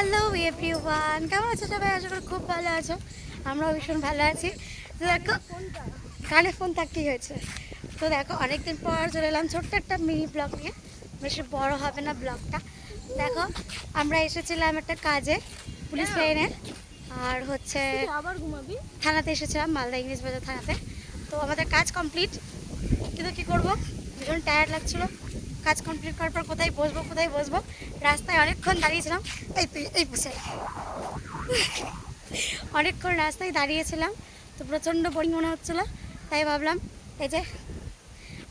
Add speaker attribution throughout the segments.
Speaker 1: Hello everyone, কেমন আছো সবাই? আশা করি খুব ভালো আছো। আমরাও ভীষণ ভালো আছি। তো দেখো, কানে ফোন থাকতেই হয়েছে। তো দেখো, অনেকদিন পর চলে এলাম ছোট্ট একটা মিনি ব্লগ নিয়ে। বেশি বড় হবে না ব্লগটা। দেখো, আমরা এসেছিলাম একটা কাজে, পুলিশ লাইনে। আর হচ্ছে
Speaker 2: আবার ঘুমাবি?
Speaker 1: থানাতে এসেছিলাম, মালদা ইংলিশ বাজার থানাতে। তো আমাদের কাজ কমপ্লিট, কিন্তু কী করবো, ভীষণ টায়ার্ড লাগছিলো। কাজ কমপ্লিট করার পর কোথায় বসবো রাস্তায় অনেকক্ষণ দাঁড়িয়েছিলাম। এই তুই এই বসে, অনেকক্ষণ রাস্তায় দাঁড়িয়েছিলাম। তো প্রচণ্ড বোরিং মনে হচ্ছিলো, তাই ভাবলাম এই যে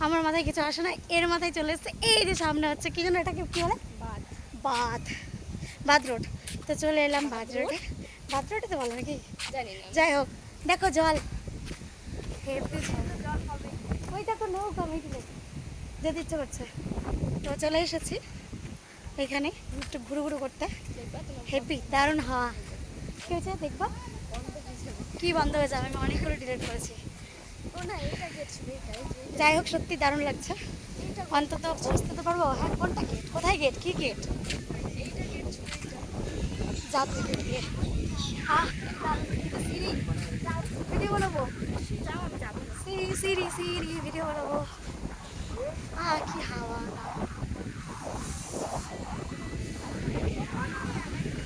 Speaker 1: আমার মাথায় কিছু আসে না, এর মাথায় চলে এসছে। এই যে সামনে হচ্ছে কি যেন, এটাকে কী বলে? বাঁধ, বাঁধ রোড। তো চলে এলাম বাঁধ রোডে। বাঁধ রোডে তো বলো নাকি,
Speaker 2: জানি না।
Speaker 1: যাই হোক, দেখো জল, ওই দেখো নৌকা মিটলে যেতে ইচ্ছে করছে। তো চলে এসেছি এখানে একটু ঘুরু করতে। হেভি দারুণ হাওয়া। কী হয়েছে দেখবা? কি বন্ধ হয়ে যাবে? আমি অনেকগুলো ডিলিট করেছি। যাই হোক, সত্যি দারুণ লাগছে। অন্তত বসতে তো পারবো। হ্যাঁ, কোনটা গেট? কোথায় গেট? কি গেট? যাত্রী গেট দিয়ে। ভিডিও বানাবো, সিঁড়ি ভিডিও বানাবো। কি হাওয়া,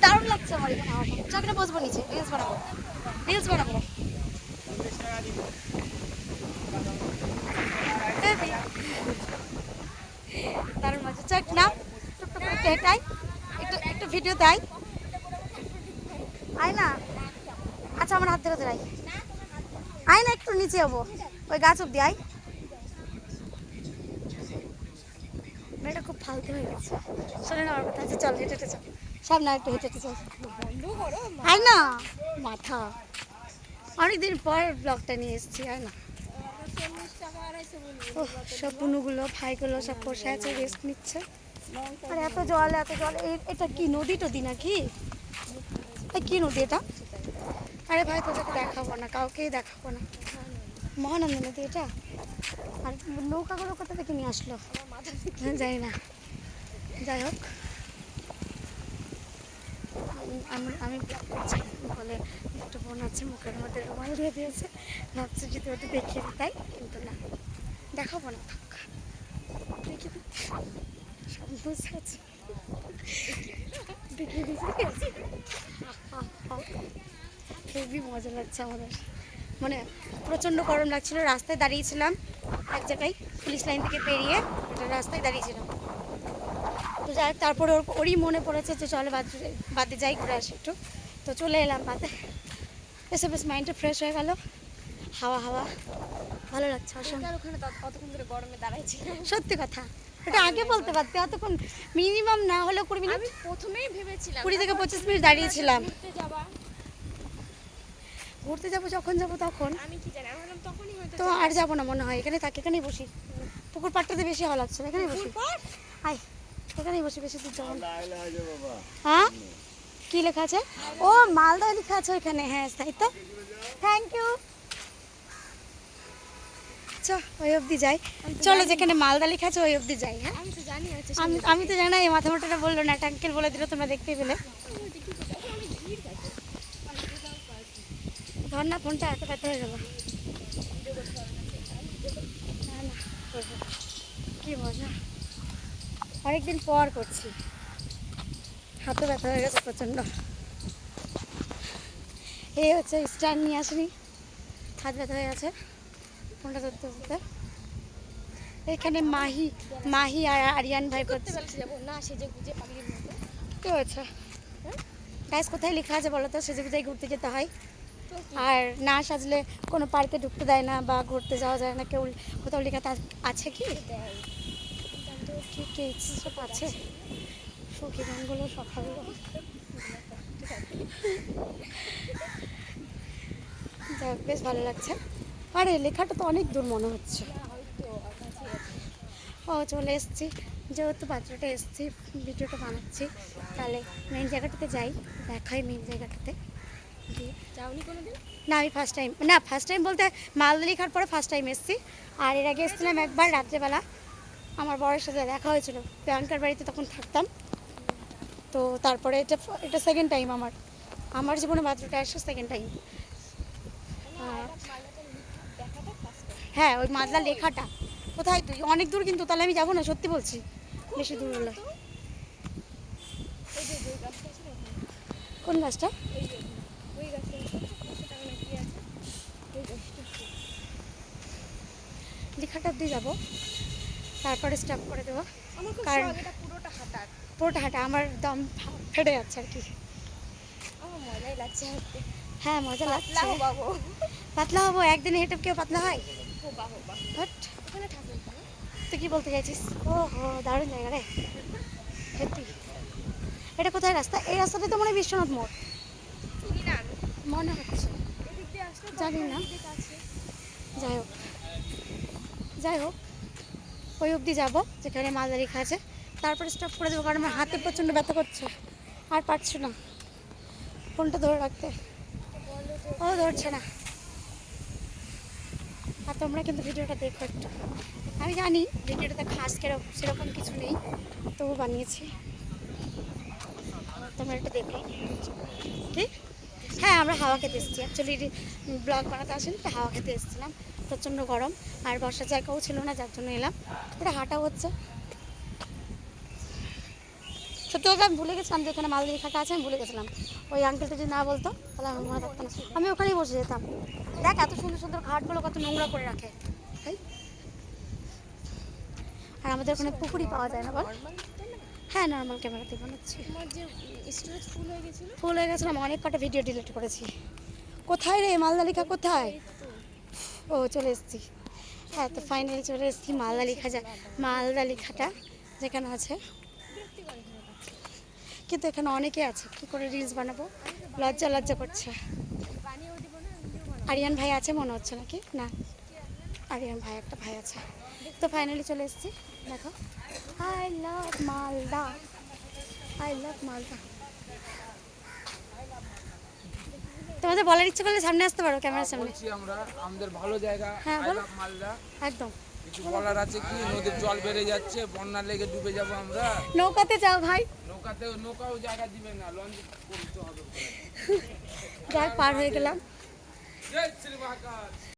Speaker 1: দারুণ লাগছে আমার এখানে হাওয়াটা। চাকরে বসবো নিচে, রিলস বানাবো। দারুণ মজা। চাক না, টুকটুক করে একটু হেঁটাই, একটু ভিডিও দেয়। আয় না, আচ্ছা আমার হাত ধরে ধরাই। আয় না, একটু নিচে যাবো, ওই গাছ অব্দি আয়। মেয়েটা খুব ফালতু হয়ে গেছে, শোনে না আমার কথা। আচ্ছা চল, হেঁটে চল, সামনে একটু হেঁটে চল। আয় না, মাথা। অনেকদিন পর ব্লগটা নিয়ে এসেছি, আয় না। সব পুনুগুলো ভাইগুলো সব বসে আছে, রেস্ট নিচ্ছে। আর এত জল এটা কি নদী টদি নাকি? কি নদী এটা? আরে ভাই, তোদেরকে দেখাবো না, কাউকেই দেখাবো না। মহানন্দা নদী এটা। আর নৌকাগুলো কোথা থেকে নিয়ে আসলো জানি না। যাই হোক, আমি ব্লগ করছি বলে একটা বোন আছে, মুখের মধ্যে রুমাল দিয়ে দিয়েছে। ভাবছি যদি ওদের দেখিয়ে দিই, তাই কিন্তু না, দেখাবো না, থাক। দেখি সব বুঝে আছে, দেখিয়ে দিয়েছি। খুবই মজা লাগছে আমাদের। মানে প্রচণ্ড গরম লাগছিল, রাস্তায় দাঁড়িয়েছিলাম এক জায়গায়, পুলিশ লাইন থেকে পেরিয়ে একটা রাস্তায় দাঁড়িয়েছিলাম। তো যাই হোক, তারপরে ওরই মনে পড়েছে যে চলে বাদে যাই, ঘুরে আসি একটু। তো চলে এলাম বাদে, এসে বেশ মাইন্ডটা ফ্রেশ হয়ে গেল। হাওয়া ভালো লাগছে।
Speaker 2: ওখানে কতক্ষণ ধরে গরমে দাঁড়াইছি?
Speaker 1: সত্যি কথা, ওটা আগে বলতে পারতে। অতক্ষণ মিনিমাম না হলেও 20 মিনিট।
Speaker 2: আমি প্রথমেই ভেবেছিলাম
Speaker 1: 20 থেকে 25 মিনিট দাঁড়িয়েছিলাম। ঘুরতে যাবো যখন যাবো তখন।
Speaker 2: আমি কি জানি, আমি ভাবলাম তখনই হয়তো।
Speaker 1: তো আর যাবো না মনে হয়, এখানে থাকি, এখানেই বসি। পুকুর পাড়টাতে বেশি হাওয়া লাগছে, এখানেই বসি। আয়, এখানেই বসি, বেশি দূর যাবো। হ্যাঁ, কি লেখা আছে? ও মালদা লেখা আছে ওইখানে। হ্যাঁ তাই তো, থ্যাংক ইউ। ওই অবধি যাই, চলো, যেখানে মালদা লেখা আছে ওই অবধি যাই। হ্যাঁ,
Speaker 2: আমি তো জানি।
Speaker 1: আমি তো জানি না, এই মাথা মোটাটা বললো না, একটা আঙ্কেল বলে দিল, তোমরা দেখতেই পেলে। ধর না ফোনটা, এত ব্যথা হয়ে গেল। কি মজা, অনেকদিন পর করছি। হাতও ব্যথা হয়ে গেছে প্রচণ্ড। এই হচ্ছে স্ট্যান্ড নিয়ে আসেনি, হাত ব্যথা হয়ে গেছে ফোনটা ধরতে। এখানে মাহি আর আরিয়ান ভাই করতে
Speaker 2: যাবো না, সেজে গুজে পাগলির মতো।
Speaker 1: কি হয়েছে? গাইস, কোথায় লেখা আছে বলো তো? সেজে গুজে ঘুরতে যেতে হয়, আর না সাজলে কোনো পার্কে ঢুকতে দেয় না বা ঘুরতে যাওয়া যায় না। কেউ কোথাও লেখা আছে কি? কি সব আছে, সখী গানগুলো সকালগুলো। যাক, বেশ ভালো লাগছে। আরে লেখাটা তো অনেক দূর মনে হচ্ছে। ও চলে এসেছি, যেহেতু পাত্রটা এসেছি, ভিডিওটা বানাচ্ছি, তাহলে মেন জায়গাটাতে যাই, দেখাই মেন জায়গাটাতে গিয়ে।
Speaker 2: যাওনি কোনোদিন?
Speaker 1: না, আমি ফার্স্ট টাইম বলতে মালদা লেখার পরে ফার্স্ট টাইম এসেছি। আর এর আগে এসেছিলাম একবার রাত্রেবেলা, আমার বরের সাথে দেখা হয়েছিল, প্রিয়াঙ্কার বাড়িতে তখন থাকতাম। তো তারপরে এটা এটা সেকেন্ড টাইম আমার জীবনে মাত্রটা আসছে সেকেন্ড টাইম।
Speaker 2: দেখাটা ফার্স্ট।
Speaker 1: হ্যাঁ ওই মাদলা লেখাটা কোথায়, তুই অনেক দূর কিন্তু, তাহলে আমি যাবো না, সত্যি বলছি, বেশি দূর হলো।
Speaker 2: ওই যে গাছটা আছে না ওখানে,
Speaker 1: কোন গাছটা?
Speaker 2: ওই যে ওই গাছটা 500 টাকা না কি আছে ওই গাছটা।
Speaker 1: লেখাটা অব্দি যাবো, তারপরে স্টপ করে দেবো।
Speaker 2: আমার খুব
Speaker 1: কারণ
Speaker 2: শখ এটা পুরোটা হাঁটার।
Speaker 1: পুরোটা হাঁটা আমার দম ফেটে যাচ্ছে আর কি।
Speaker 2: আমার মজাই লাগছে হাঁটতে।
Speaker 1: হ্যাঁ মজা লাগছে।
Speaker 2: লাও বাবু,
Speaker 1: পাতলা হবো, একদিনে হেঁটে কেউ পাতলা হয়?
Speaker 2: হোবা হোবা।
Speaker 1: বাট
Speaker 2: ওখানে ঠাকুর না?
Speaker 1: তুই কি বলতে চাইছিস? ও হো দারুণ জায়গা রে, সত্যি। এটা কোথায় রাস্তা? এই রাস্তাটা তো মনে হয় বিশ্বনাথ মোড়
Speaker 2: চিনি না আমি।
Speaker 1: মনে হচ্ছে।
Speaker 2: এদিক দিয়ে আসলে
Speaker 1: জানি না।
Speaker 2: এদিক আছে।
Speaker 1: যাই হোক যাই হোক, ওই অবধি যাবো যেখানে মালদা লেখা আছে, তারপরে স্টপ করে দেবো, কারণ আমার হাতে প্রচণ্ড ব্যথা করছে, আর পারছি না ফোনটা ধরে রাখতে, ও ধরছে না। আর তোমরা কিন্তু ভিডিওটা দেখো একটু, আমি জানি ভিডিওটাতে খাস সেরকম কিছু নেই, তবু বানিয়েছি, তোমরা একটু দেখো। ঠিক, হ্যাঁ আমরা হাওয়া খেতে এসেছি, অ্যাকচুয়ালি ব্লগ বানাতে আসেনি, তো হাওয়া খেতে এসেছিলাম, প্রচণ্ড গরম, আর বসার জায়গাও ছিল না, যার জন্য এলাম। এটা হাঁটাও হচ্ছে। সত্যি কথা আমি ভুলে গেছিলাম যে এখানে মালদা লেখাটা আছে, আমি ভুলে গেছিলাম। ওই আঙ্কেলটা যদি না বলতো তাহলে আমি মনে থাকতাম না, আমি ওখানেই বসে যেতাম। দেখ এত সুন্দর সুন্দর ঘাটগুলো কত নোংরা করে রাখে, তাই। আর আমাদের ওখানে পুকুরি পাওয়া যায় না বল? হ্যাঁ নর্মাল ক্যামেরাতে বানাচ্ছি।
Speaker 2: তোমার যে স্টোরেজ ফুল হয়ে গেছিল,
Speaker 1: ফুল হয়ে গেছিলাম, অনেক কটা ভিডিও ডিলিট করেছি। কোথায় রে মালদা লেখা কোথায়? ও চলে এসেছি। হ্যাঁ তো ফাইনালি চলে এসেছি মালদা লেখা, যায় মালদা লেখাটা যেখানে আছে,
Speaker 2: বিরক্তিকর এখানে কাছে।
Speaker 1: কিন্তু এখানে অনেকে আছে, কী করে রিলস বানাবো, লজ্জা লজ্জা করছে।
Speaker 2: বানিয়েও দিব না, ভিডিও বানাবো।
Speaker 1: আরিয়ান ভাই আছে মনে হচ্ছে নাকি না, আরিয়ান ভাই একটা ভাই আছে। তো ফাইনালি চলে এসেছি, দেখো I love Malda, I love Malda. তোমাদের বলার ইচ্ছে করলে সামনে আসতে পারো, ক্যামেরার সামনে।
Speaker 3: বলছি আমরা আমাদের ভালো জায়গা
Speaker 1: হ্যাঁ, বলো।
Speaker 3: মালদা।
Speaker 1: একদম।
Speaker 3: কিছু বলার আছে কি? নদীর জল বেড়ে যাচ্ছে, বন্যার লেগে ডুবে যাব আমরা।
Speaker 1: নৌকাতে যাও ভাই,
Speaker 3: নৌকাও জায়গা দিবে না, লঞ্চ করতে হবে।
Speaker 1: যাই পার হয়ে গেলাম।
Speaker 3: জয় শ্রী মহাকাল।